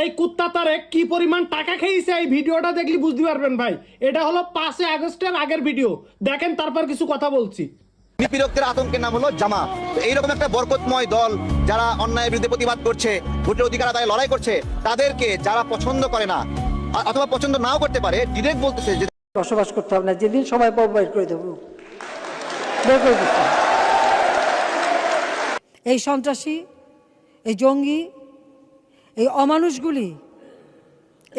এই কুত্তা তারে কি পরিমাণ টাকা খেয়েছে এই ভিডিওটা দেখলে বুঝতে পারবেন ভাই। এটা হলো 5 আগস্টের আগের ভিডিও, দেখেন তারপর কিছু কথা বলছি। নিপীড়কদের আতঙ্কের নাম হলো জামাত। এইরকম একটা বরকতময় দল যারা অন্যায়ের বিরুদ্ধে প্রতিবাদ করছে, ভোটের অধিকার আদায়ে লড়াই করছে, তাদেরকে যারা পছন্দ করে না অথবা পছন্দ নাও করতে পারে, ডিরেক্ট বলতেছে যে বসবাস করতে হবে না, যেদিন সবাই বের করে দেবো, বের করে দিতে। এই সন্ত্রাসী, এই জঙ্গি, এই অমানুষগুলি,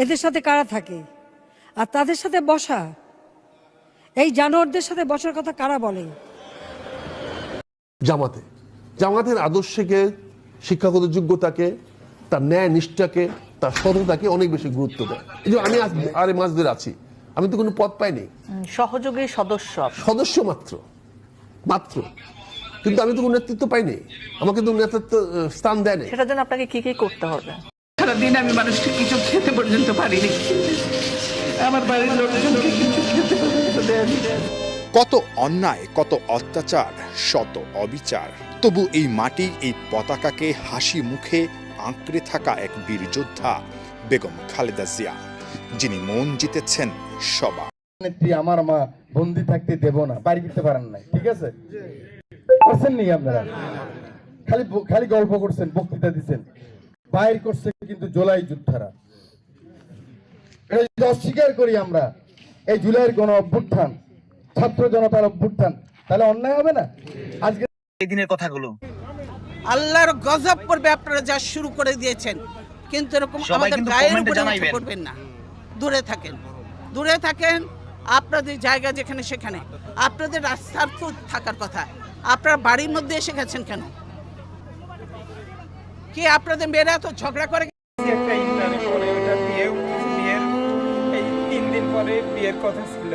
এদের সাথে কারা থাকে আর তাদের সাথে বসা, এই জানোয়ারদের সাথে বসার কথা কারা বলে? জামাতের আদর্শকে, শিক্ষাগত যোগ্যতাকে, তার ন্যায় নিষ্ঠাকে, তার সততাকে অনেক বেশি গুরুত্ব দেয়। এই যে আমি আরে মাঝদের আছি, আমি তো কোনো পদ পাইনি, সহযোগী সদস্য মাত্র, কিন্তু আমি তো কোনো নেতৃত্ব পাইনি, আমাকে তো নেতৃত্ব স্থান দেয়নি। সেটার জন্য আপনাকে কি কি করতে হবে? সারাদিন আমি মানুষকে কিছু খেতে পর্যন্ত পারিনি, আমার বাড়ির লোকজনকে কিছু খেতে পর্যন্ত দেয়নি। কত অন্যায়, কত অত্যাচার, শত অবিচার, তবু এই মাটির এই পতাকাকে হাসি মুখে আঁকড়ে থাকা এক বীর যোদ্ধা বেগম খালেদা জিয়া, যিনি মন জিতেছেন সবার। নেত্রী আমার মা বন্দি থাকতে দেব না, বাড়ি ফিরতে পারেন নাই, ঠিক আছে? করছেন নি আপনারা? খালি গল্প করছেন, বক্তৃতা দিচ্ছেন, বাইর করছে কিন্তু জুলাই যোদ্ধারা। এটা যদি অস্বীকার করি আমরা এই জুলাইয়ের গণ অভ্যুত্থান, ছাত্র জনতার অভ্যুত্থান, তাহলে অন্যায় হবে না? আজকে এই দিনের কথাগুলো আল্লাহর গজব পড়বে আপনারা যা শুরু করে দিয়েছেন, কিন্তু এরকম আমাদের গায়ের উপরে উঠে পড়বেন না। দূরে থাকেন, আপনাদের জায়গা যেখানে সেখানে। আপনাদের রাস্তার তো থাকার কথা, আপনারা বাড়ির মধ্যে এসে গেছেন কেন? কি আপনাদের মেয়েরা তো ঝগড়া করে? দিন পরে বিয়ের কথা ছিল,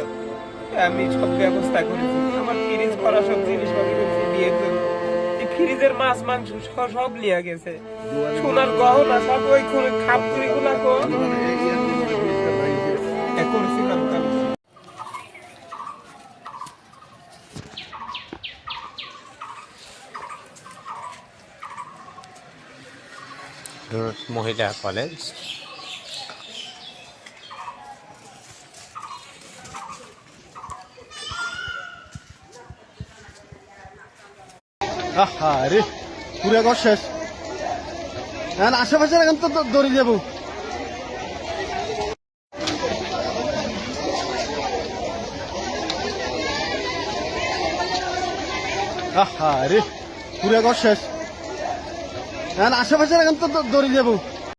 আমি সব ব্যবস্থা করেছি, আমার ফ্রিজ করা সব জিনিসপত্র করেছি বিয়ের জন্য। এই ফ্রিজের মাছ মাংস সব লিয়া গেছে, সোনার গহনা সব ওই খাপ চুরি গুলা করেছিলাম। মহিলা কলেজ, আরে পুরা ঘর শেষ, আশেপাশে এখন তো দৌড়ে যাবো। আরে পুরা ঘর শেষ, আশেপাশে এখন তো দৌড়ে যাবো।